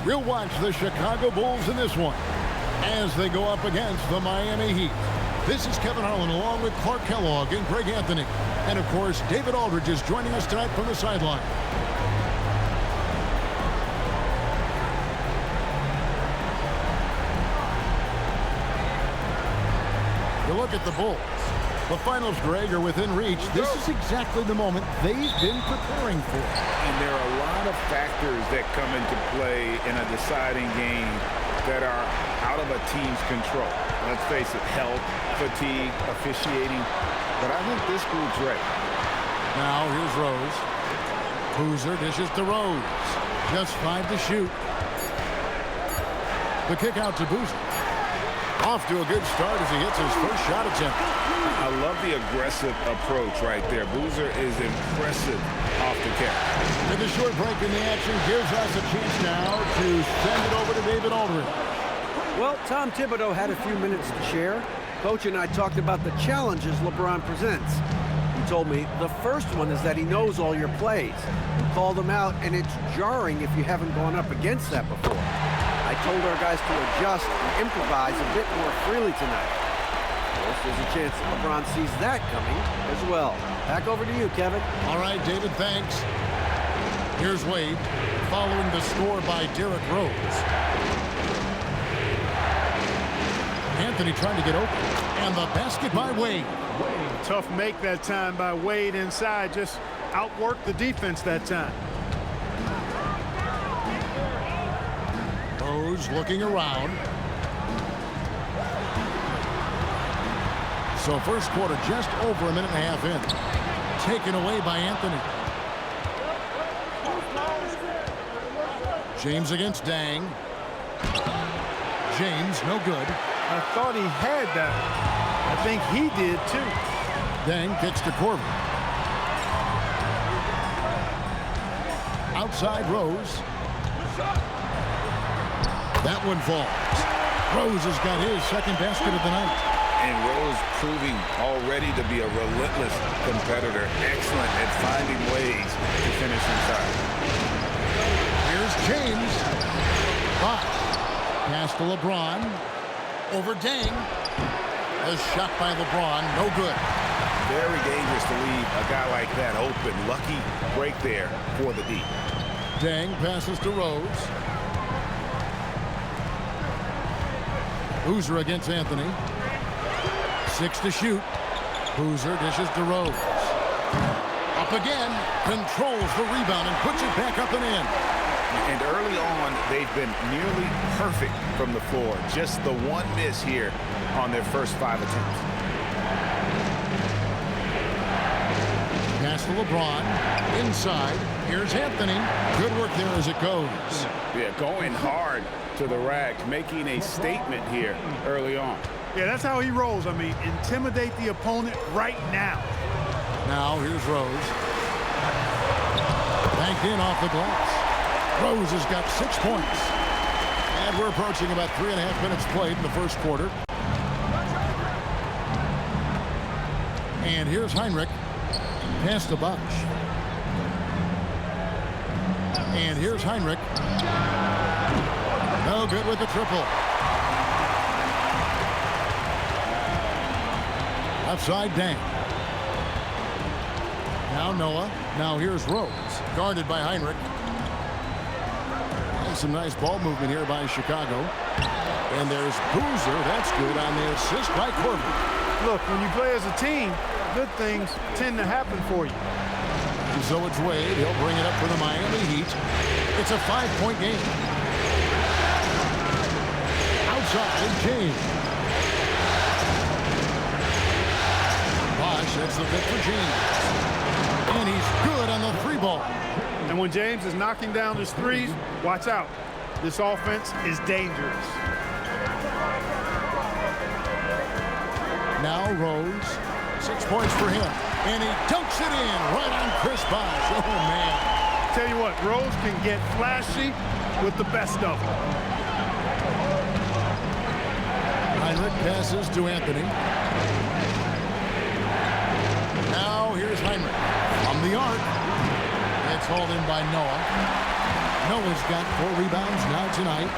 We'll watch the Chicago Bulls in this one as they go up against the Miami Heat. This is Kevin Harlan along with Clark Kellogg and Greg Anthony. And, of course, David Aldridge is joining us tonight from the sideline. You look at the Bulls. The finals, Greg, are within reach. This is exactly the moment they've been preparing for. And there are a lot of factors that come into play in a deciding game that are out of a team's control. Let's face it, health, fatigue, officiating. But I think this group's ready. Now here's Rose. Boozer dishes to Rose. Just 5 to shoot. The kick out to Boozer. Off to a good start as he hits his first shot attempt. I love the aggressive approach right there. Boozer is impressive off the catch. And the short break in the action gives us a chance now to send it over to David Aldridge. Well, Tom Thibodeau had a few minutes to share. Coach and I talked about the challenges LeBron presents. He told me the first one is that he knows all your plays. He called them out, and it's jarring if you haven't gone up against that before. I told our guys to adjust and improvise a bit more freely tonight. Of course, there's a chance that LeBron sees that coming as well. Back over to you, Kevin. All right, David, thanks. Here's Wade following the score by Derrick Rose. Anthony trying to get open. And the basket by Wade. Tough make that time by Wade inside. Just outworked the defense that time. Rose looking around. So first quarter just over a minute and a half in. Taken away by Anthony. James against Dang. James, no good. I thought he had that. I think he did too. Dang kicks to Corbin. Outside Rose. That one falls. Rose has got his second basket of the night. And Rose proving already to be a relentless competitor. Excellent at finding ways to finish inside. Here's James. Box. Pass to LeBron. Over Dang. A shot by LeBron. No good. Very dangerous to leave a guy like that open. Lucky break there for the D. Dang passes to Rose. Boozer against Anthony. 6 to shoot. Boozer dishes to Rose. Up again. Controls the rebound and puts it back up and in. And early on, they've been nearly perfect from the floor. Just the one miss here on their first 5 attempts. Pass to LeBron. Inside. Here's Anthony. Good work there as it goes. Yeah, going hard to the rack, making a statement here early on. Yeah, that's how he rolls. I mean, intimidate the opponent right now. Now here's Rose. Banked in off the glass. Rose has got 6 points. And we're approaching about 3.5 minutes played in the first quarter. And here's Heinrich. Pass to Bosch. And here's Heinrich. No good with the triple. Outside Dang. Now Noah. Now here's Rose. Guarded by Heinrich. And some nice ball movement here by Chicago. And there's Boozer. That's good on the assist by Corbin. Look, when you play as a team, good things tend to happen for you. And so it's Wade. He'll bring it up for the Miami Heat. It's a 5-point game. Outside, James. Bosch, that's the pick for James. And he's good on the 3-ball. And when James is knocking down his threes, watch out. This offense is dangerous. Now Rose. 6 points for him. And he dunks it in right on Chris Bosch. Oh, man. Tell you what, Rose can get flashy with the best of them. Heinrich passes to Anthony. Now here's Heinrich. From the arc. It's hauled in by Noah. Noah's got 4 rebounds now tonight.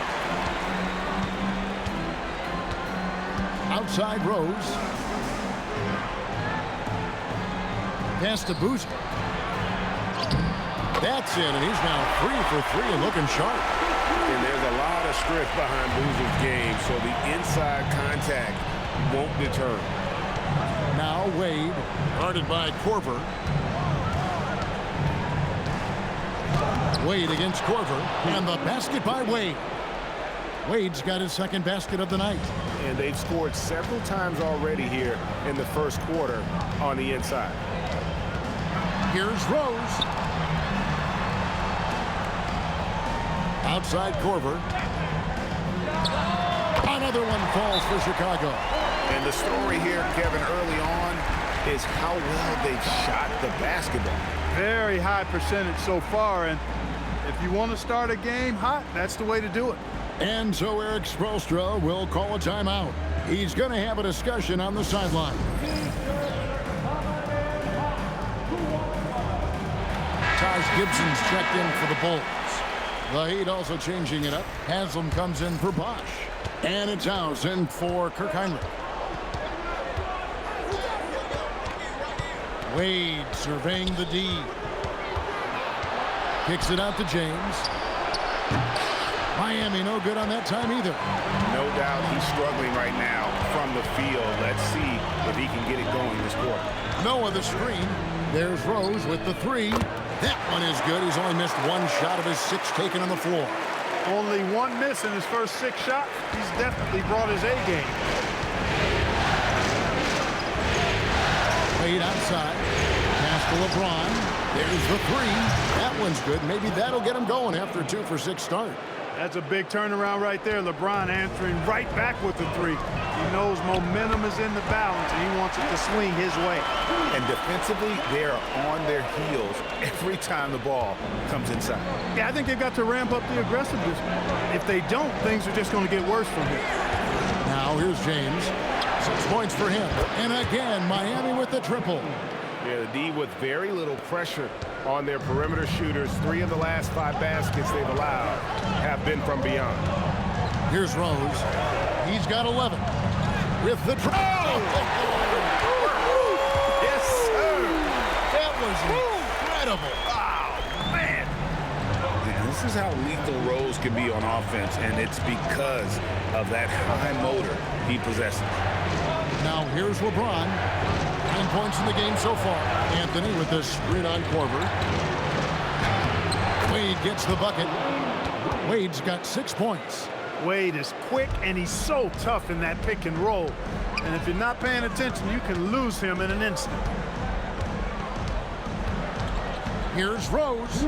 Outside Rose. Pass to Boozer. That's in, and he's now 3 for 3 and looking sharp. And there's a lot of strength behind Boozer's game, so the inside contact won't deter. Now Wade, guarded by Korver. Wade against Korver, and the basket by Wade. Wade's got his second basket of the night. And they've scored several times already here in the first quarter on the inside. Here's Rose. Outside Korver. Another one falls for Chicago. And the story here, Kevin, early on is how well they've shot the basketball. Very high percentage so far, and if you want to start a game hot, that's the way to do it. And so Eric Spoelstra will call a timeout. He's going to have a discussion on the sideline. Taj Gibson's checked in for the Bulls. The Heat also changing it up. Haslam comes in for Bosch. And it's House in for Kirk Heinrich. Wade surveying the D. Kicks it out to James. Miami no good on that time either. No doubt he's struggling right now from the field. Let's see if he can get it going this quarter. Noah the screen. There's Rose with the 3. That one is good. He's only missed 1 shot of his 6 taken on the floor. Only 1 miss in his first 6 shots. He's definitely brought his A game. Wade outside. Pass to LeBron. There's the 3. That one's good. Maybe that'll get him going after a 2 for 6 start. That's a big turnaround right there. LeBron answering right back with the 3. He knows momentum is in the balance, and he wants it to swing his way. And defensively, they are on their heels every time the ball comes inside. Yeah, I think they've got to ramp up the aggressiveness. If they don't, things are just going to get worse from here. Now here's James. 6 points for him. And again, Miami with the triple. Yeah, the D with very little pressure on their perimeter shooters. 3 of the last 5 baskets they've allowed have been from beyond. Here's Rose. He's got 11. With the triple. Yes, sir. That was incredible. Oh, man. And this is how lethal Rose can be on offense, and it's because of that high motor he possesses. Now here's LeBron. 9 points in the game so far. Anthony with the screen on Korver. Wade gets the bucket. Wade's got 6 points. Wade is quick, and he's so tough in that pick and roll. And if you're not paying attention, you can lose him in an instant. Here's Rose.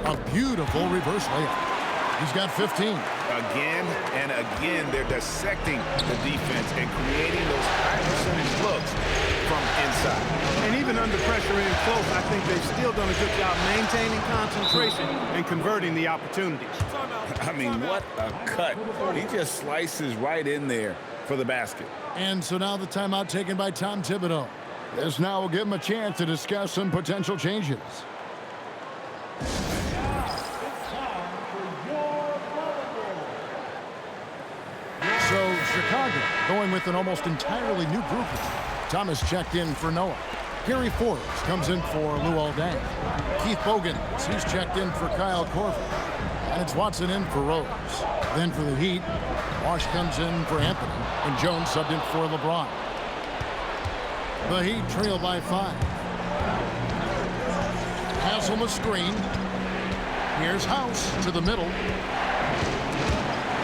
A beautiful reverse layup. He's got 15. Again and again, they're dissecting the defense and creating those high percentage looks from inside. And even under pressure in close, I think they've still done a good job maintaining concentration and converting the opportunities. I mean, what a cut. He just slices right in there for the basket. And so now the timeout taken by Tom Thibodeau. This now will give him a chance to discuss some potential changes. So Chicago going with an almost entirely new group. Thomas checked in for Noah. Gary Forbes comes in for Luol Deng. Keith Bogans, he's checked in for Kyle Korver. And it's Watson in for Rose. Then for the Heat, Wash comes in for Anthony. And Jones subbed in for LeBron. The Heat trail by 5. Haslam a screen. Here's House to the middle.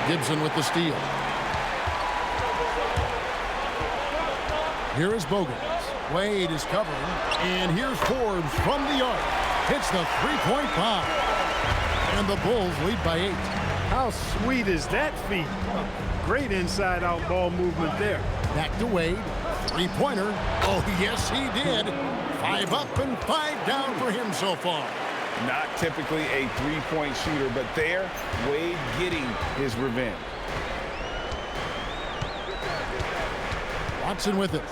Gibson with the steal. Here is Bogans. Wade is covering. And here's Forbes from the arc. Hits the 3-point bomb. And the Bulls lead by 8. How sweet is that feat? Great inside-out ball movement there. Back to Wade. 3-pointer. Oh, yes, he did. 5 up and 5 down for him so far. Not typically a three-point shooter, but there, Wade getting his revenge. Watson with it.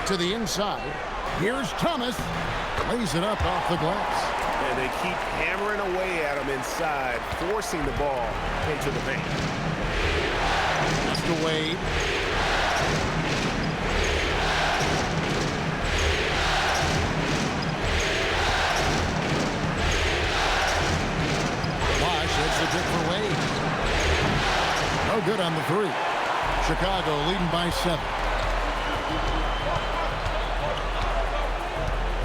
To the inside. Here's Thomas. Lays it up off the glass. They keep hammering away at him inside, forcing the ball into the paint. That's to Wade. Bosch hits a bit for Wade. No good on the three. Chicago leading by 7.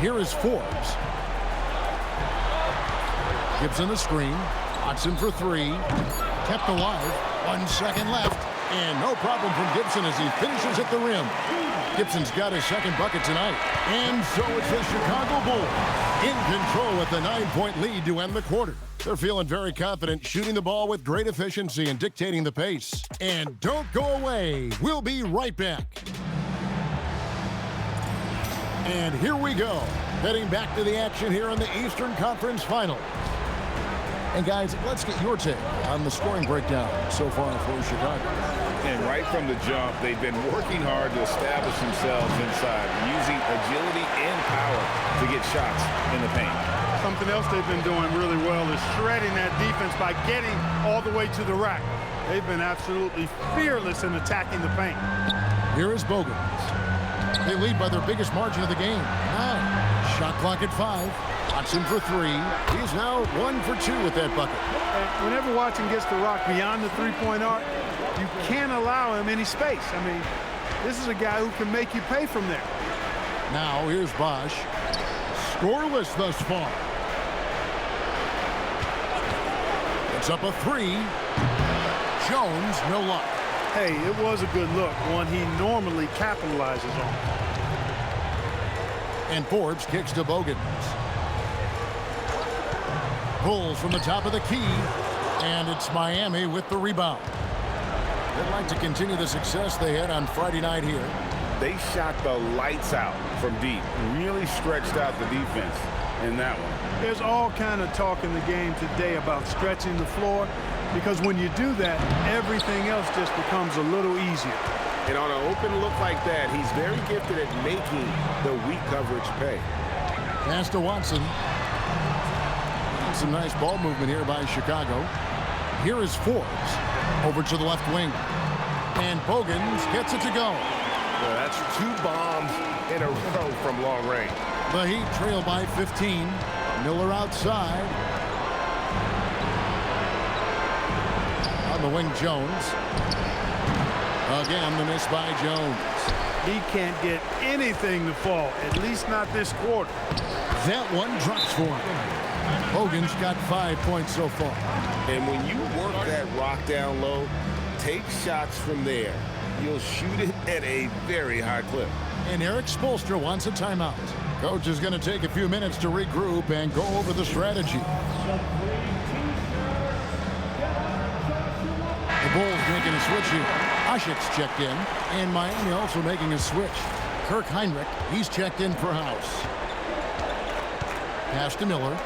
Here is Forbes. Gibson the screen. Watson for 3. Kept alive. 1 second left. And no problem from Gibson as he finishes at the rim. Gibson's got his second bucket tonight. And so it's the Chicago Bulls in control with the 9-point lead to end the quarter. They're feeling very confident, shooting the ball with great efficiency and dictating the pace. And don't go away. We'll be right back. And here we go. Heading back to the action here in the Eastern Conference Finals. And guys, let's get your take on the scoring breakdown so far for Chicago. And right from the jump, they've been working hard to establish themselves inside, using agility and power to get shots in the paint. Something else they've been doing really well is shredding that defense by getting all the way to the rack. They've been absolutely fearless in attacking the paint. Here is Bogans. They lead by their biggest margin of the game, 9. Shot clock at 5. Watson for 3. He's now 1 for 2 with that bucket. And whenever Watson gets the rock beyond the three-point arc, you can't allow him any space. I mean, this is a guy who can make you pay from there. Now here's Bosch. Scoreless thus far. It's up a 3. Jones, no luck. Hey, it was a good look, one he normally capitalizes on. And Forbes kicks to Bogans. Pulls from the top of the key. And it's Miami with the rebound. They'd like to continue the success they had on Friday night here. They shot the lights out from deep, really stretched out the defense in that one. There's all kind of talk in the game today about stretching the floor, because when you do that, everything else just becomes a little easier. And on an open look like that, he's very gifted at making the weak coverage pay. Pass to Watson. Some nice ball movement here by Chicago. Here is Forbes over to the left wing. And Bogans gets it to go. Well, that's 2 bombs in a row from long range. The Heat trail by 15. Miller outside. On the wing, Jones. Again, the miss by Jones. He can't get anything to fall, at least not this quarter. That one drops for him. Hogan's got 5 points so far. And when you work that rock down low, take shots from there. You'll shoot it at a very high clip. And Eric Spoelstra wants a timeout. Coach is going to take a few minutes to regroup and go over the strategy. The Bulls making a switch here. Asik's checked in, and Miami also making a switch. Kirk Heinrich, he's checked in for House. Pass to Miller.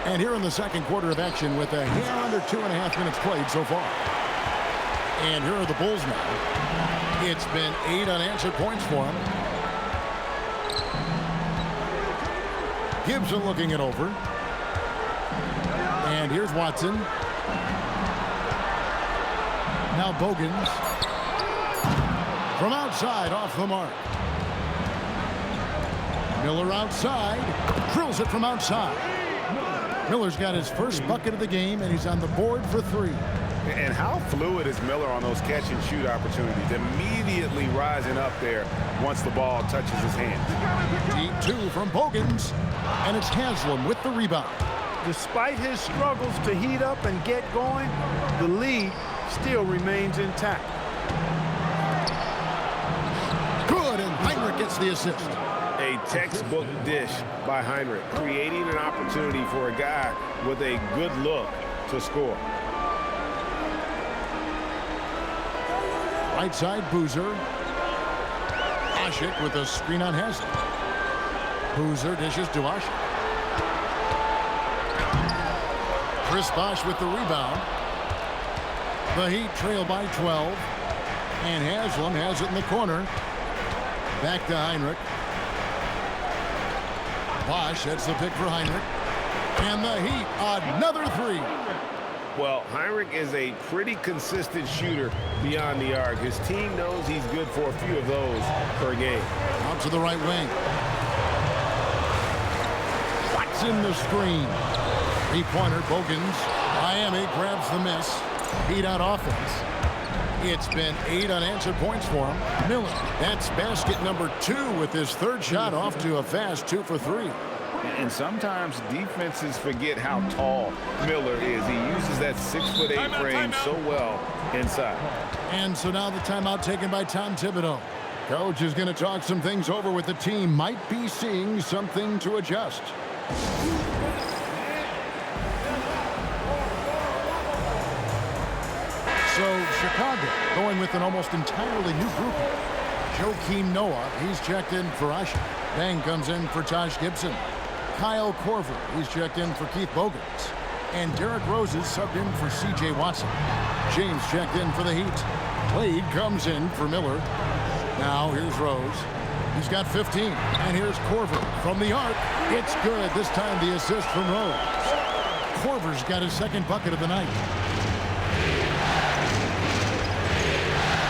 And here in the second quarter of action with a hair under 2.5 minutes played so far. And here are the Bulls now. It's been 8 unanswered points for him. Gibson looking it over. And here's Watson. Now Bogans. From outside, off the mark. Miller outside. Drills it from outside. Miller's got his first bucket of the game, and he's on the board for 3. And how fluid is Miller on those catch-and-shoot opportunities, immediately rising up there once the ball touches his hands. Deep 2 from Bogans, and it's Haslam with the rebound. Despite his struggles to heat up and get going, the lead still remains intact. Good, and Heinrich gets the assist. A textbook dish by Heinrich, creating an opportunity for a guy with a good look to score. Right side, Boozer. Asik with a screen on Haslam. Boozer dishes to Asik. Chris Bosh with the rebound. The Heat trail by 12. And Haslam has it in the corner. Back to Heinrich. Bosch, that's the pick for Heinrich. And the Heat, another three. Well, Heinrich is a pretty consistent shooter beyond the arc. His team knows he's good for a few of those per game. Out to the right wing. Watson the screen. Three-pointer, Bogans. Miami grabs the miss. Heat on offense. It's been 8 unanswered points for him. Miller, that's basket number 2 with his third shot off to a fast 2 for 3. And sometimes defenses forget how tall Miller is. He uses that 6'8" frame so well inside. And so now the timeout taken by Tom Thibodeau. Coach is going to talk some things over with the team. Might be seeing something to adjust. So Chicago going with an almost entirely new group. Joakim Noah, he's checked in for Usher. Bang comes in for Taj Gibson. Kyle Korver, he's checked in for Keith Bogans. And Derrick Rose is subbed in for C.J. Watson. James checked in for the Heat. Wade comes in for Miller. Now here's Rose. He's got 15. And here's Korver from the arc. It's good. This time the assist from Rose. Korver's got his second bucket of the night.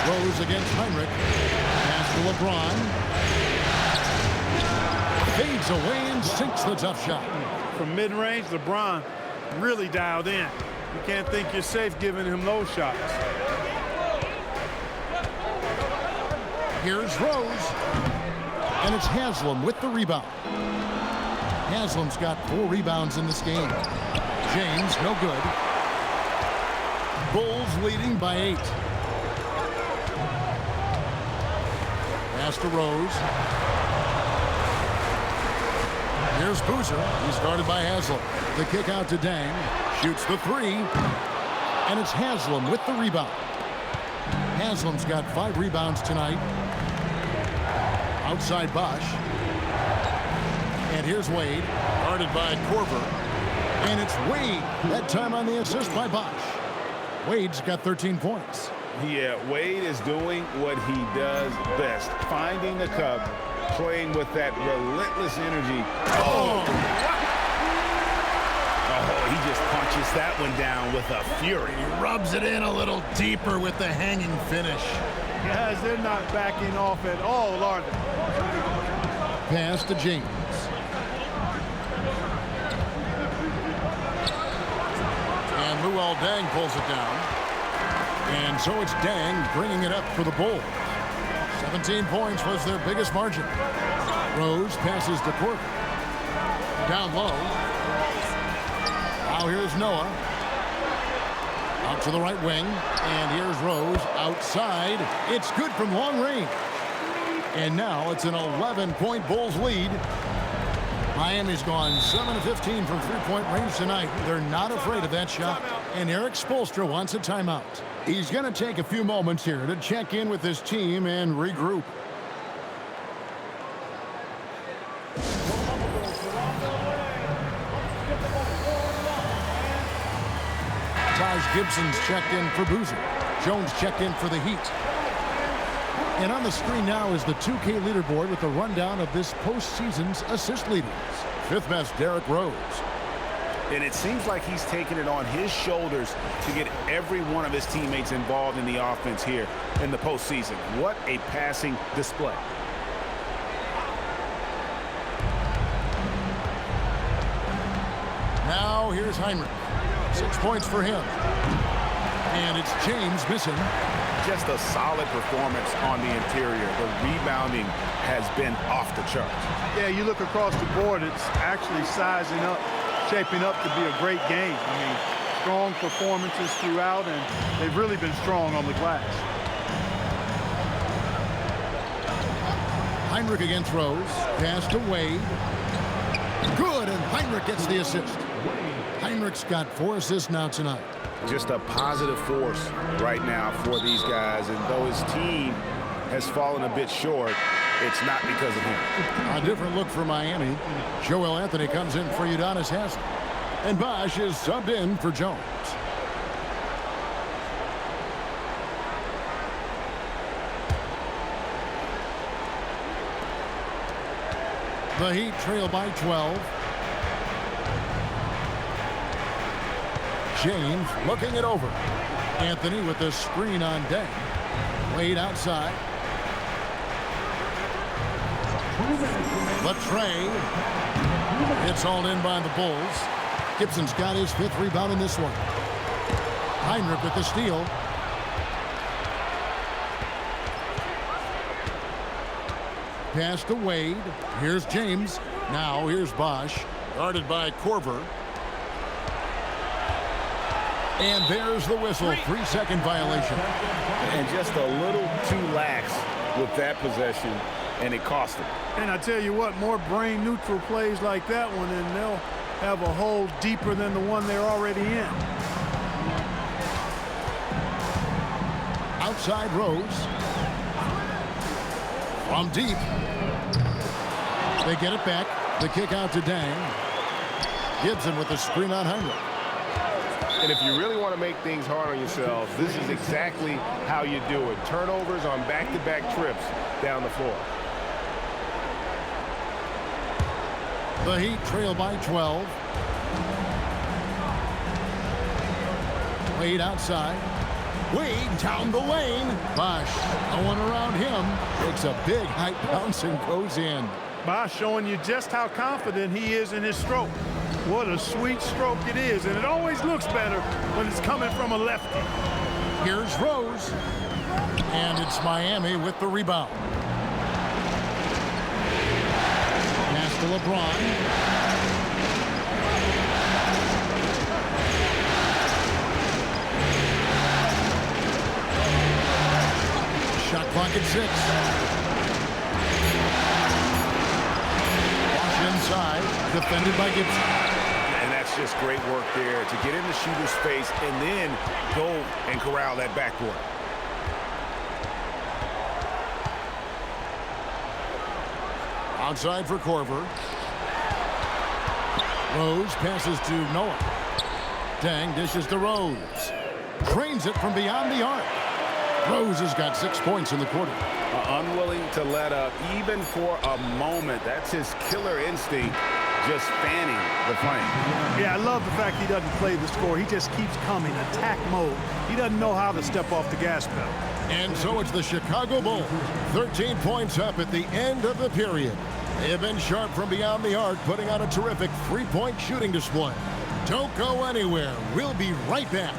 Rose against Heinrich. Pass to LeBron. Fades away and sinks the tough shot. From mid-range, LeBron really dialed in. You can't think you're safe giving him those shots. Here's Rose. And it's Haslam with the rebound. Haslam's got 4 rebounds in this game. James, no good. Bulls leading by 8. Pass to Rose. Here's Boozer. He's guarded by Haslam. The kick out to Dang. Shoots the 3. And it's Haslam with the rebound. Haslam's got 5 rebounds tonight. Outside Bosch. And here's Wade. Guarded by Korver. And it's Wade. That time on the assist by Bosch. Wade's got 13 points. Yeah, Wade is doing what he does best. Finding the cup. Playing with that relentless energy. Oh, he just punches that one down with a fury. He rubs it in a little deeper with the hanging finish. Guys, they're not backing off at all, are they? Pass to James. And Luol Deng pulls it down. And so it's Deng bringing it up for the Bulls. 17 points was their biggest margin. Rose passes to Korver. Down low. Now here's Noah. Out to the right wing. And here's Rose outside. It's good from long range. And now it's an 11-point Bulls lead. Miami's gone 7 of 15 from three-point range tonight. They're not afraid of that shot. And Eric Spoelstra wants a timeout. He's going to take a few moments here to check in with his team and regroup. Taj Gibson's checked in for Boozer. Jones checked in for the Heat. And on the screen now is the 2K leaderboard with the rundown of this postseason's assist leaders. 5th best, Derrick Rose. And it seems like he's taking it on his shoulders to get every one of his teammates involved in the offense here in the postseason. What a passing display. Now here's Heinrich. 6 points for him. And it's James missing. Just a solid performance on the interior. The rebounding has been off the charts. Yeah, you look across the board, it's actually sizing up, shaping up to be a great game. I mean, strong performances throughout, and they've really been strong on the glass. Heinrich against Rose. Pass to Wade. Good, and Heinrich gets the assist. Heinrich's got 4 assists now tonight. Just a positive force right now for these guys, and though his team has fallen a bit short, it's not because of him. A different look for Miami. Joel Anthony comes in for Udonis Haslem. And Bosch is subbed in for Jones. The Heat trail by 12. James looking it over. Anthony with the screen on Deng. Wade outside. The tray. It's hauled in by the Bulls. Gibson's got his 5th rebound in this one. Heinrich with the steal. Pass to Wade. Here's James. Now here's Bosch. Guarded by Korver. And there's the whistle. 3-second violation. And just a little too lax with that possession, and it cost him. And I tell you what, more brain-neutral plays like that one, and they'll have a hole deeper than the one they're already in. Outside Rose. From deep. They get it back. The kick out to Deng. Gibson with the screen on Heinrich. And if you really want to make things hard on yourselves, this is exactly how you do it. Turnovers on back-to-back trips down the floor. The Heat trail by 12. Wade outside. Wade down the lane. Bosch, no one around him. Takes a big high bounce and goes in. Bosch showing you just how confident he is in his stroke. What a sweet stroke it is, and it always looks better when it's coming from a lefty. Here's Rose. And it's Miami with the rebound. Pass to LeBron. Shot clock at 6. Bosch inside, defended by Gibson. And that's just great work there to get in the shooter's face and then go and corral that backboard. Outside for Korver. Rose passes to Noah. Deng dishes to Rose. Trains it from beyond the arc. Rose has got 6 points in the quarter. Unwilling to let up even for a moment. That's his killer instinct, just fanning the flame. Yeah, I love the fact he doesn't play the score. He just keeps coming, attack mode. He doesn't know how to step off the gas pedal. And so it's the Chicago Bulls, 13 points up at the end of the period. They have been sharp from beyond the arc, putting on a terrific 3-point shooting display. Don't go anywhere. We'll be right back.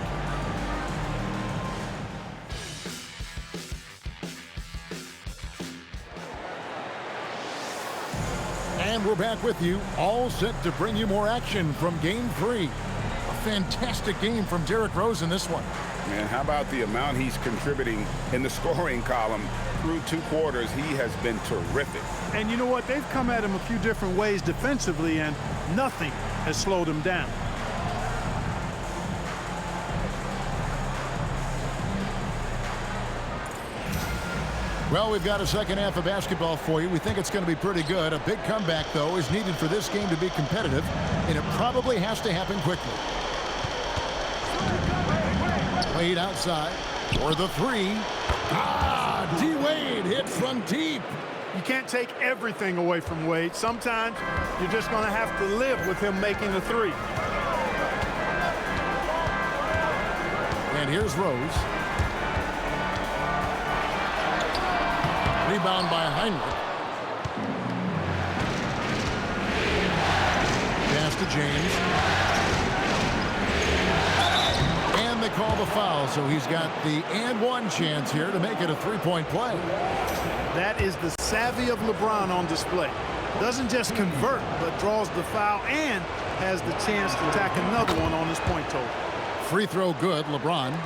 And we're back with you, all set to bring you more action from Game 3. A fantastic game from Derrick Rose in this one. Man, how about the amount he's contributing in the scoring column through 2 quarters? He has been terrific. And you know what? They've come at him a few different ways defensively, and nothing has slowed him down. Well, we've got a second half of basketball for you. We think it's going to be pretty good. A big comeback, though, is needed for this game to be competitive, and it probably has to happen quickly. Wade outside for the 3. D-Wade hit from deep. You can't take everything away from Wade. Sometimes you're just going to have to live with him making the 3. And here's Rose. Rebound by Heinrich. Pass to James. And they call the foul, so he's got the and-one chance here to make it a 3-point play. That is the savvy of LeBron on display. Doesn't just convert, but draws the foul and has the chance to tack another one on his point total. Free throw good, LeBron.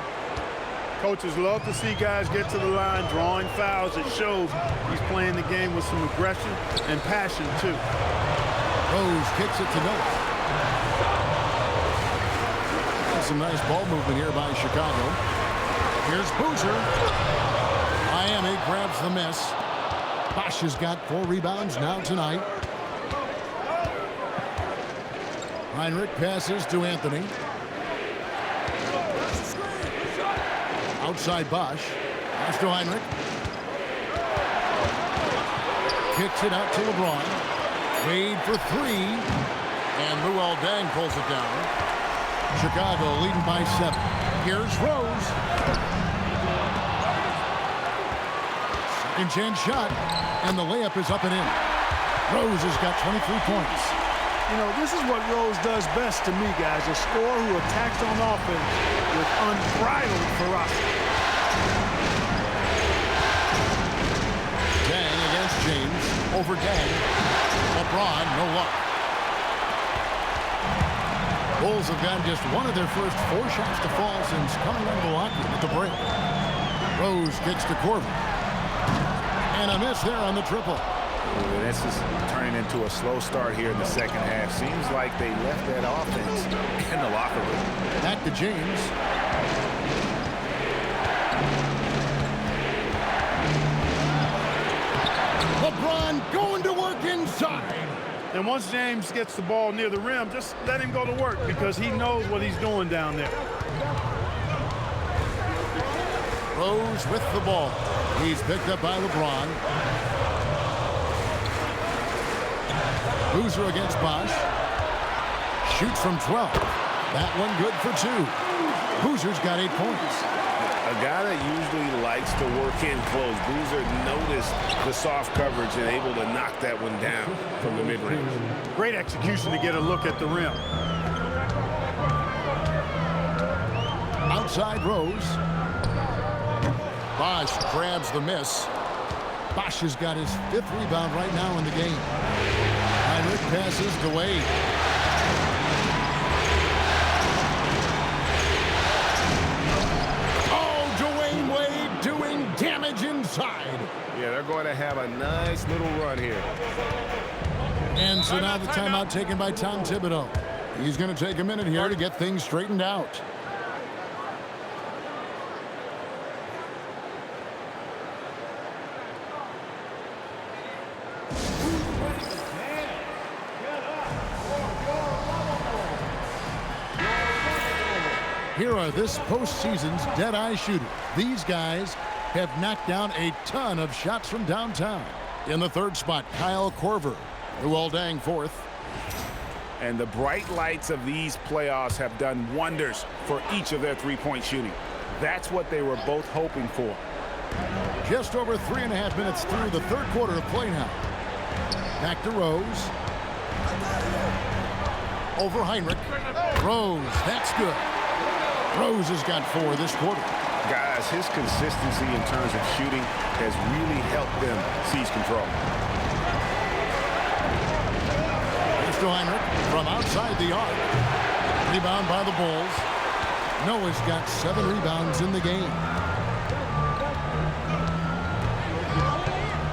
Coaches love to see guys get to the line, drawing fouls. It shows he's playing the game with some aggression and passion, too. Rose kicks it to Noah. Some nice ball movement here by Chicago. Here's Boozer. Miami grabs the miss. Bosch has got 4 rebounds now tonight. Heinrich passes to Anthony. Outside Bosch. Pass to Heinrich. Kicks it out to LeBron. Wade for three. And Luol Deng pulls it down. Chicago leading by 7. Here's Rose. Second chance shot. And the layup is up and in. Rose has got 23 points. You know, this is what Rose does best to me, guys. A scorer who attacks on offense with unbridled ferocity. Deng against James. Over Deng. LeBron, no luck. Bulls have gotten just one of their first 4 shots to fall since coming out of the locker room at the break. Rose kicks to Corver. And a miss there on the triple. This is turning into a slow start here in the second half. Seems like they left that offense in the locker room. Back to James. LeBron going to work inside. And once James gets the ball near the rim, just let him go to work because he knows what he's doing down there. Rose with the ball. He's picked up by LeBron. Boozer against Bosch. Shoots from 12. That one good for 2. Boozer's got 8 points. A guy that usually likes to work in close. Boozer noticed the soft coverage and able to knock that one down from the mid-range. Great execution to get a look at the rim. Outside Rose. Bosch grabs the miss. Bosch has got his 5th rebound right now in the game. Heinrich passes to Wade. Oh, Dwayne Wade doing damage inside. Yeah, they're going to have a nice little run here. And so now the timeout taken by Tom Thibodeau. He's going to take a minute here to get things straightened out. Here are this postseason's dead-eye shooters. These guys have knocked down a ton of shots from downtown. In the 3rd spot, Kyle Korver. Luol Deng 4th. And the bright lights of these playoffs have done wonders for each of their 3-point shooting. That's what they were both hoping for. Just over 3.5 minutes through the 3rd quarter of play now. Back to Rose. Over Heinrich. Rose, that's good. Rose has got 4 this quarter. Guys, his consistency in terms of shooting has really helped them seize control. To Heinrich from outside the arc. Rebound by the Bulls. Noah's got 7 rebounds in the game.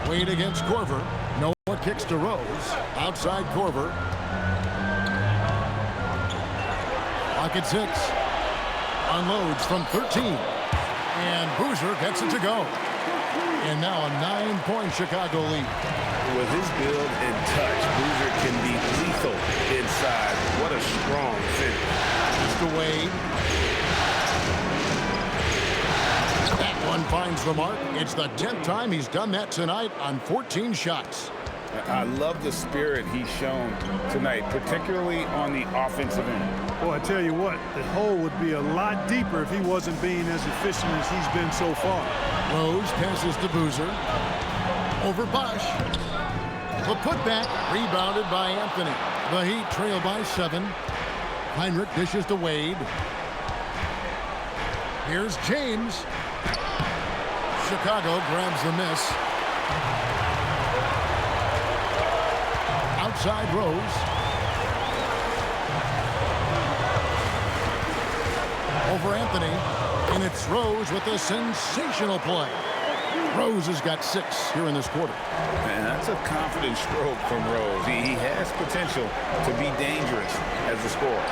Wade against Korver. Noah kicks to Rose. Outside Korver. Clock at 6. Unloads from 13. And Boozer gets it to go. And now a 9-point Chicago lead. With his build and touch, Boozer can be lethal inside. What a strong finish. Mr. Wade. That one finds the mark. It's the 10th time he's done that tonight on 14 shots. I love the spirit he's shown tonight, particularly on the offensive end. Boy, I tell you what, the hole would be a lot deeper if he wasn't being as efficient as he's been so far. Rose passes to Boozer. Over Bosch. The putback rebounded by Anthony. The Heat trail by 7. Heinrich dishes to Wade. Here's James. Chicago grabs the miss. Outside Rose. Over Anthony. And it's Rose with a sensational play. Rose has got 6 here in this quarter. Man, that's a confident stroke from Rose. He has potential to be dangerous as a scorer.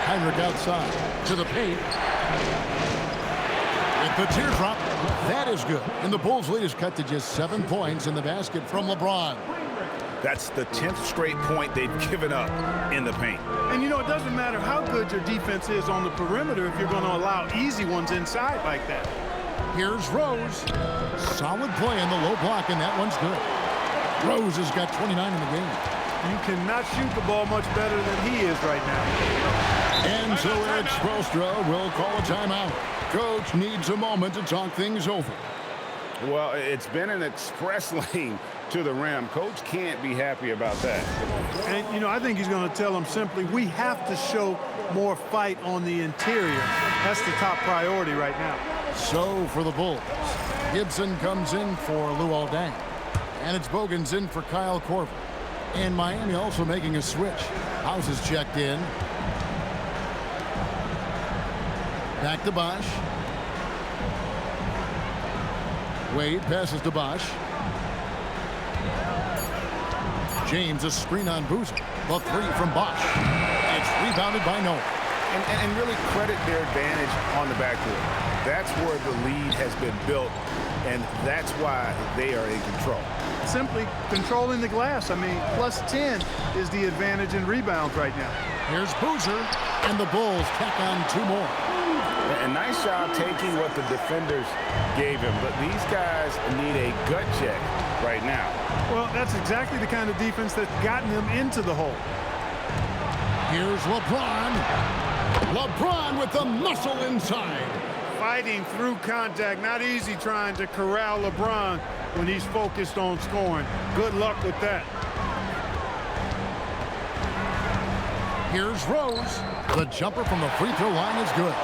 Heinrich outside to the paint. With the teardrop, that is good. And the Bulls' lead is cut to just 7 points in the basket from LeBron. That's the 10th straight point they've given up in the paint. And, you know, it doesn't matter how good your defense is on the perimeter if you're going to allow easy ones inside like that. Here's Rose. Solid play in the low block, and that one's good. Rose has got 29 in the game. You cannot shoot the ball much better than he is right now. And so Eric Spoelstra will call a timeout. Coach needs a moment to talk things over. Well, it's been an express lane to the rim. Coach can't be happy about that. And, you know, I think he's going to tell them simply, we have to show more fight on the interior. That's the top priority right now. So for the Bulls, Gibson comes in for Luol Deng. And it's Bogan's in for Kyle Korver. And Miami also making a switch. House is checked in. Back to Bosch. Wade passes to Bosch. James, a screen on Boozer. The three from Bosch. It's rebounded by Noah. And really credit their advantage on the backcourt. That's where the lead has been built, and that's why they are in control. Simply controlling the glass. I mean, plus 10 is the advantage in rebounds right now. Here's Boozer, and the Bulls tack on two more. A nice job taking what the defenders gave him, but these guys need a gut check right now. Well, that's exactly the kind of defense that's gotten them into the hole. Here's LeBron. LeBron with the muscle inside. Fighting through contact. Not easy trying to corral LeBron when he's focused on scoring. Good luck with that. Here's Rose. The jumper from the free throw line is good.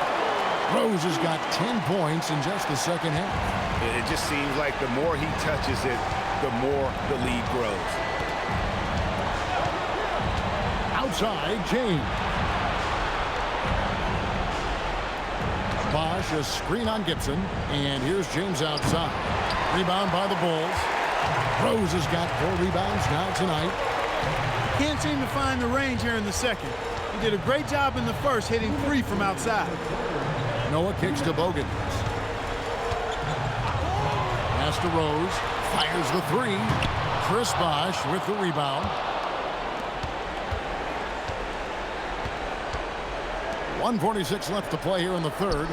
Rose has got 10 points in just the second half. It just seems like the more he touches it, the more the lead grows. Outside, James. Bosch, a screen on Gibson, and here's James outside. Rebound by the Bulls. Rose has got 4 rebounds now tonight. Can't seem to find the range here in the second. He did a great job in the first, hitting 3 from outside. Noah kicks to Bogan. Pass to Rose. Fires the 3. Chris Bosch with the rebound. 1:46 left to play here in the third.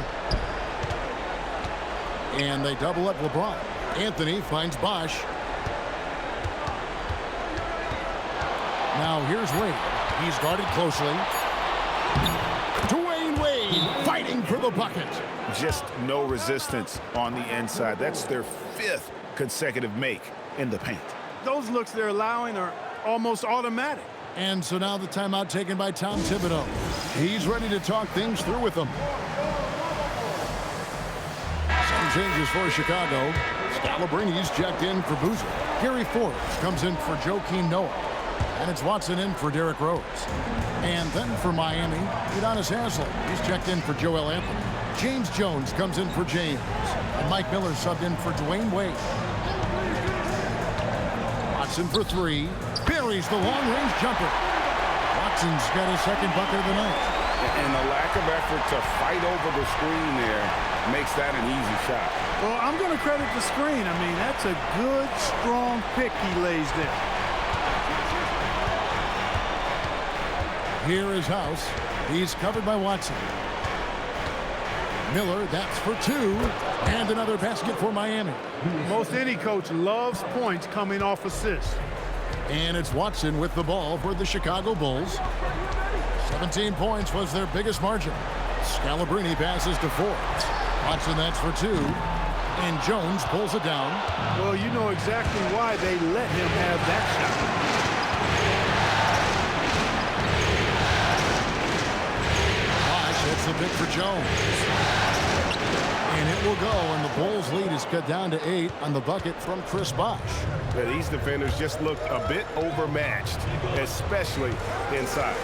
And they double up LeBron. Anthony finds Bosch. Now here's Wade. He's guarded closely. Dwayne Wade fighting for the bucket. Just no resistance on the inside. That's their 5th consecutive make in the paint. Those looks they're allowing are almost automatic. And so now the timeout taken by Tom Thibodeau. He's ready to talk things through with them. Some changes for Chicago. Scalabrini's checked in for Boozer. Gary Forbes comes in for Joakim Noah. And it's Watson in for Derrick Rose. And then for Miami, Udonis Haslem. He's checked in for Joel Anthony. James Jones comes in for James. And Mike Miller subbed in for Dwayne Wade. Watson for 3. Buries the long-range jumper. Watson's got his second bucket of the night. And the lack of effort to fight over the screen there makes that an easy shot. Well, I'm going to credit the screen. I mean, that's a good, strong pick he lays there. Here is House. He's covered by Watson. Miller, that's for 2. And another basket for Miami. Most any coach loves points coming off assists. And it's Watson with the ball for the Chicago Bulls. 17 points was their biggest margin. Scalabrini passes to Forbes. Watson, that's for 2. And Jones pulls it down. Well, you know exactly why they let him have that shot. Hits the pick for Jones. And it will go, and the Bulls' lead is cut down to 8 on the bucket from Chris Bosch. Yeah, these defenders just looked a bit overmatched, especially inside.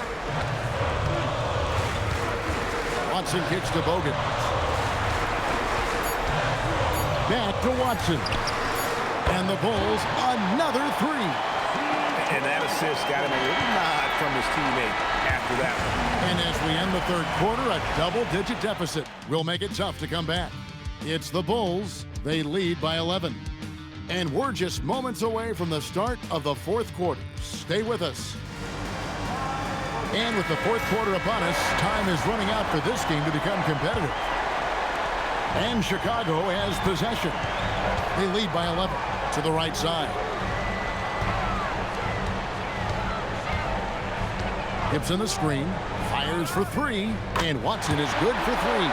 Watson kicks to Bogan. Back to Watson. And the Bulls, another 3. And that assist got him a little nod from his teammate after that one. And as we end the third quarter, a double-digit deficit will make it tough to come back. It's the Bulls. They lead by 11. And we're just moments away from the start of the fourth quarter. Stay with us. And with the fourth quarter upon us, time is running out for this game to become competitive. And Chicago has possession. They lead by 11 to the right side. Gibson the screen. Fires for three. And Watson is good for three.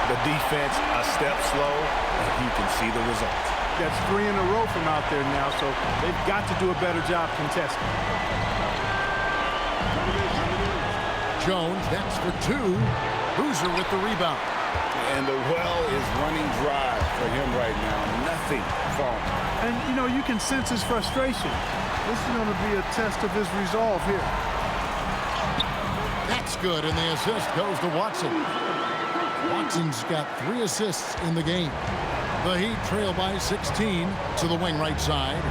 The defense a step slow, and you can see the results. That's 3 in a row from out there now, so they've got to do a better job contesting. Jones, that's for two. Boozer with the rebound. And the well is running dry for him right now. Nothing falling. And, you know, you can sense his frustration. This is going to be a test of his resolve here. That's good, and the assist goes to Watson. Watson's got 3 assists in the game. The Heat trail by 16 to the wing right side.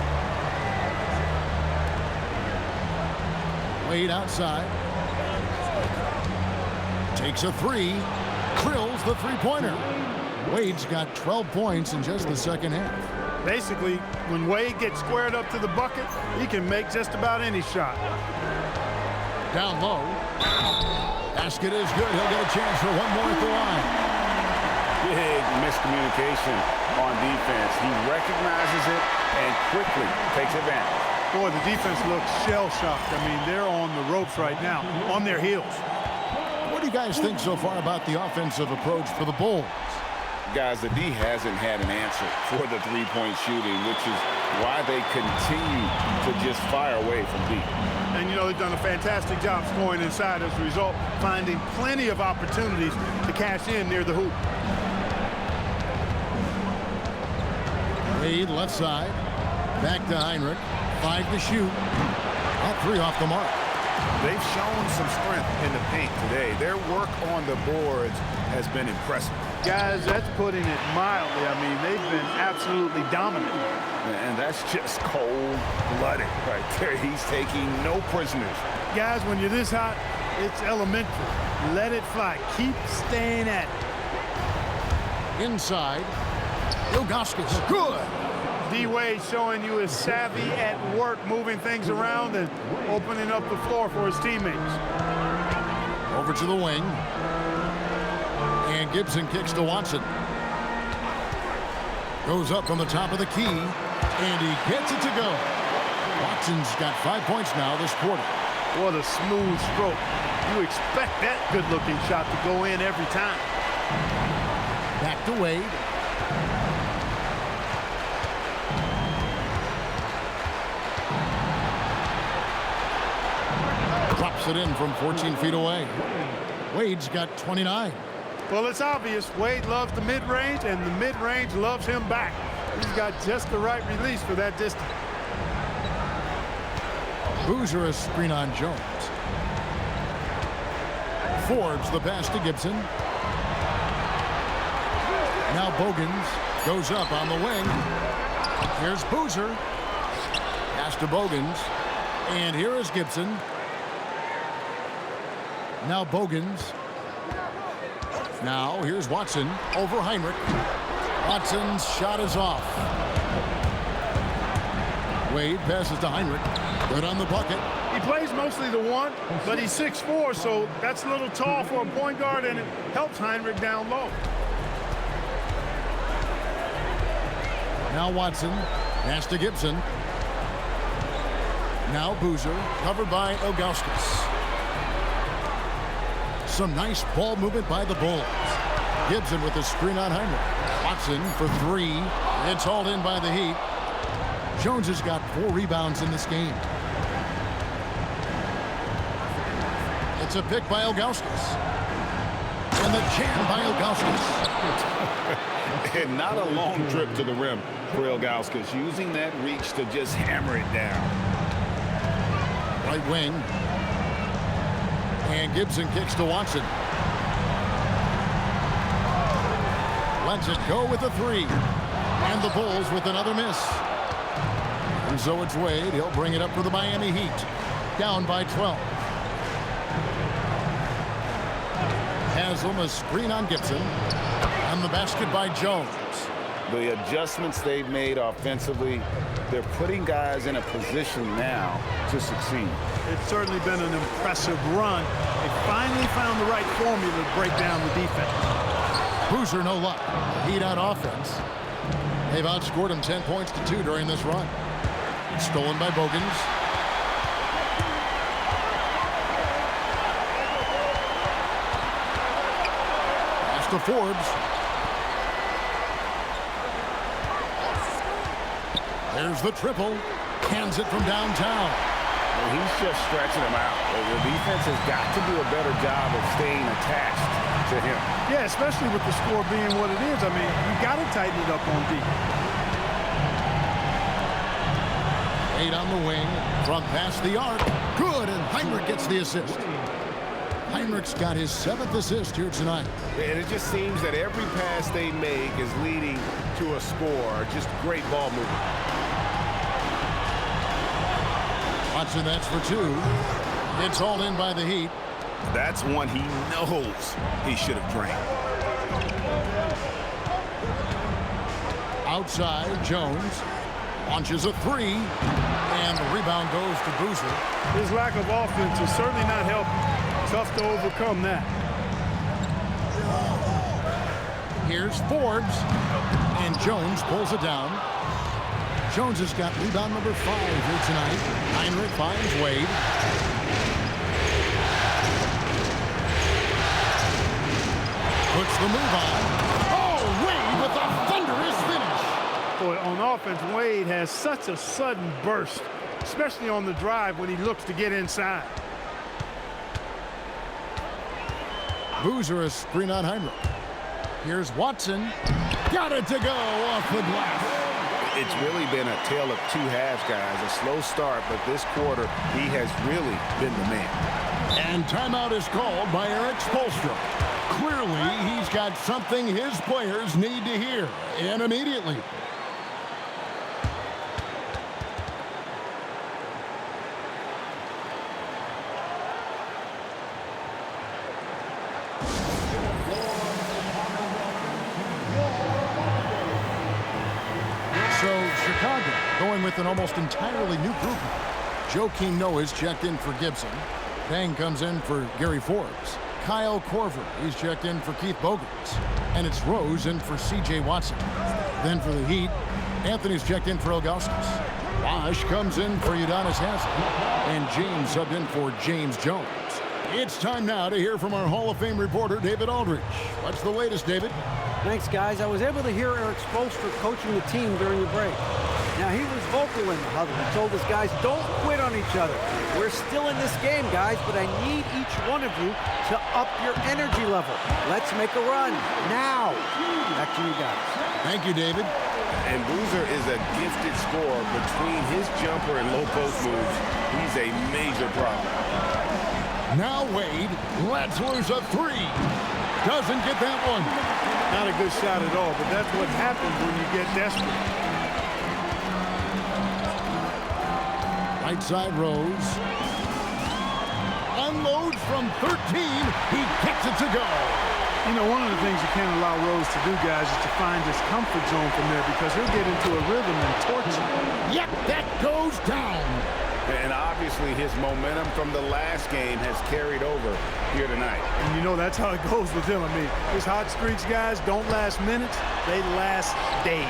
Wade outside. Takes a three. Drills the three-pointer. Wade's got 12 points in just the second half. Basically, when Wade gets squared up to the bucket, he can make just about any shot. Down low. Basket is good. He'll get a chance for one more at the line. Big miscommunication on defense. He recognizes it and quickly takes advantage. Boy, the defense looks shell-shocked. I mean, they're on the ropes right now, on their heels. What do you guys think so far about the offensive approach for the Bulls? Guys, the D hasn't had an answer for the three-point shooting, which is why they continue to just fire away from deep. And, you know, they've done a fantastic job scoring inside as a result, finding plenty of opportunities to cash in near the hoop. Wade left side. Back to Heinrich. 5 to shoot. That 3 off the mark. They've shown some strength in the paint today. Their work on the boards has been impressive. Guys, that's putting it mildly. I mean, they've been absolutely dominant. And that's just cold-blooded right there. He's taking no prisoners. Guys, when you're this hot, it's elementary. Let it fly. Keep staying at it. Inside. Ilgauskas. Good. D-Wade showing you his savvy at work, moving things around and opening up the floor for his teammates. Over to the wing. And Gibson kicks to Watson. Goes up from the top of the key. And he gets it to go. Watson's got 5 points now this quarter. What a smooth stroke. You expect that good-looking shot to go in every time. Back to Wade. Drops it in from 14 feet away. Wade's got 29. Well, it's obvious Wade loves the mid-range, and the mid-range loves him back. He's got just the right release for that distance. Boozer a screen on Jones. Forbes the pass to Gibson. Now Bogans goes up on the wing. Here's Boozer. Pass to Bogans. And here is Gibson. Now Bogans. Now here's Watson over Heinrich. Watson's shot is off. Wade passes to Heinrich. Good on the bucket. He plays mostly the one, but he's 6'4", so that's a little tall for a point guard, and it helps Heinrich down low. Now Watson. Pass to Gibson. Now Boozer. Covered by Ilgauskas. Some nice ball movement by the Bulls. Gibson with the screen on Heinrich. Watson for 3. It's hauled in by the Heat. Jones has got 4 rebounds in this game. It's a pick by Ilgauskas. And the jam by Ilgauskas. And not a long trip to the rim for Ilgauskas, using that reach to just hammer it down. Right wing. And Gibson kicks to Watson. Lets it go with a 3. And the Bulls with another miss. And so it's Wade. He'll bring it up for the Miami Heat. Down by 12. Haslam a screen on Gibson. And the basket by Jones. The adjustments they've made offensively, they're putting guys in a position now to succeed. It's certainly been an impressive run. They finally found the right formula to break down the defense. Boozer, no luck. Heat on offense. They've outscored him 10 points to 2 during this run. Stolen by Bogans. Pass to Forbes. There's the triple. Hands it from downtown. Well, he's just stretching him out. The defense has got to do a better job of staying attached to him. Yeah, especially with the score being what it is. I mean, you got to tighten it up on D. 8 on the wing, from past the arc. Good, and Heinrich gets the assist. Heinrich's got his 7th assist here tonight. And it just seems that every pass they make is leading to a score. Just great ball movement. Watson, that's for 2. It's hauled in by the Heat. That's one he knows he should have drained. Outside, Jones launches a 3, and the rebound goes to Boozer. His lack of offense is certainly not helping. Tough to overcome that. Here's Forbes, and Jones pulls it down. Jones has got rebound number 5 here tonight. Heinrich finds Wade. Puts the move on. Oh, Wade with a thunderous finish. Boy, on offense, Wade has such a sudden burst, especially on the drive when he looks to get inside. Boozer, a screen on Heinrich. Here's Watson. Got it to go off the glass. It's really been a tale of 2 halves, guys. A slow start, but this quarter, he has really been the man. And timeout is called by Eric Spoelstra. Clearly, he's got something his players need to hear, and immediately. So, Chicago going with an almost entirely new group. Joakim Noah's checked in for Gibson. Bang comes in for Gary Forbes. Kyle Korver, he's checked in for Keith Bogans. And it's Rose in for C.J. Watson. Then for the Heat, Anthony's checked in for Augustus. Wash comes in for Udonis Haslem. And James subbed in for James Jones. It's time now to hear from our Hall of Fame reporter, David Aldridge. What's the latest, David? Thanks, guys. I was able to hear Eric Spoelstra coaching the team during the break. Now, he was vocal in the huddle. He told his guys, don't quit on each other. We're still in this game, guys, but I need each one of you to up your energy level. Let's make a run now. Back to you guys. Thank you, David. And Boozer is a gifted scorer. Between his jumper and low post moves, he's a major problem. Now Wade lets loose a 3. Doesn't get that one. Not a good shot at all, but that's what happens when you get desperate. Right side Rose. Unloads from 13. He gets it to go. You know, one of the things you can't allow Rose to do, guys, is to find his comfort zone from there because he'll get into a rhythm and torch you. Yep, that goes down. And obviously his momentum from the last game has carried over here tonight. And you know that's how it goes with him. I mean, his hot streaks, guys, don't last minutes. They last days.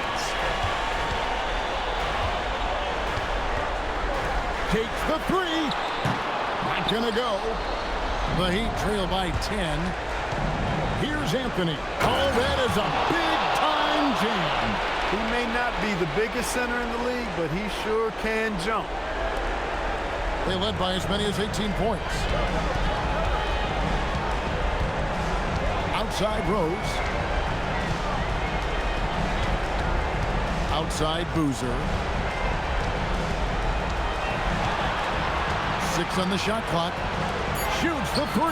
Takes the 3. Not gonna go. The Heat trail by 10. Here's Anthony. Oh, that is a big-time jam. He may not be the biggest center in the league, but he sure can jump. They led by as many as 18 points. Outside Rose. Outside Boozer. 6 on the shot clock. Shoots the 3.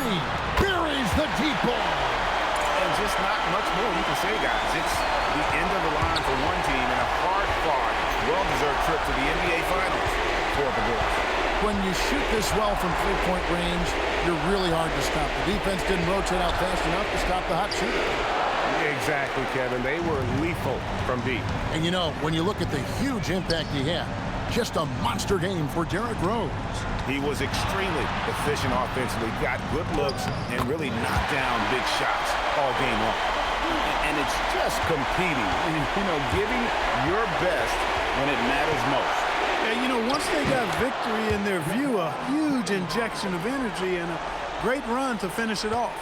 Buries the deep ball. And just not much more you can say, guys. It's the end of the line for one team and a hard-fought, well-deserved trip to the NBA Finals for the Bulls. When you shoot this well from three-point range, you're really hard to stop. The defense didn't rotate out fast enough to stop the hot shooter. Exactly, Kevin. They were lethal from deep. And you know, when you look at the huge impact he had, just a monster game for Derrick Rose. He was extremely efficient offensively, got good looks, and really knocked down big shots all game long. And it's just competing and, giving your best when it matters most. Yeah, once they got victory in their view, a huge injection of energy and a great run to finish it off.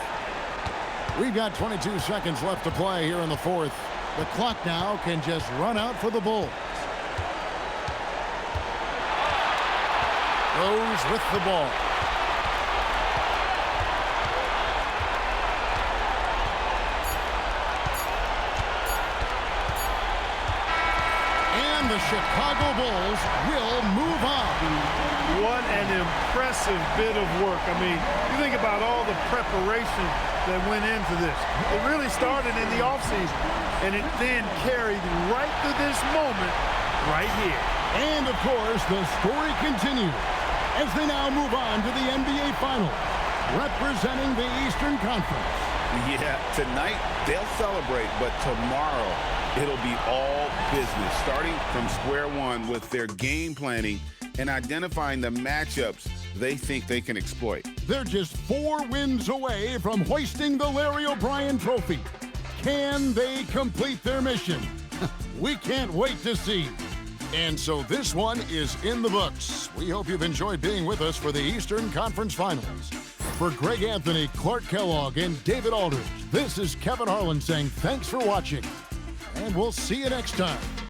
We've got 22 seconds left to play here in the fourth. The clock now can just run out for the Bulls. Rose with the ball. And the Chicago Bulls will move on. What an impressive bit of work. I mean, you think about all the preparation that went into this. It really started in the offseason, and it then carried right to this moment right here. And, of course, the story continues as they now move on to the NBA Finals, representing the Eastern Conference. Yeah, tonight they'll celebrate, but tomorrow it'll be all business, starting from square one with their game planning and identifying the matchups they think they can exploit. They're just 4 wins away from hoisting the Larry O'Brien Trophy. Can they complete their mission? We can't wait to see. And so this one is in the books. We hope you've enjoyed being with us for the Eastern Conference Finals. For Greg Anthony, Clark Kellogg, and David Aldridge, this is Kevin Harlan saying thanks for watching. And we'll see you next time.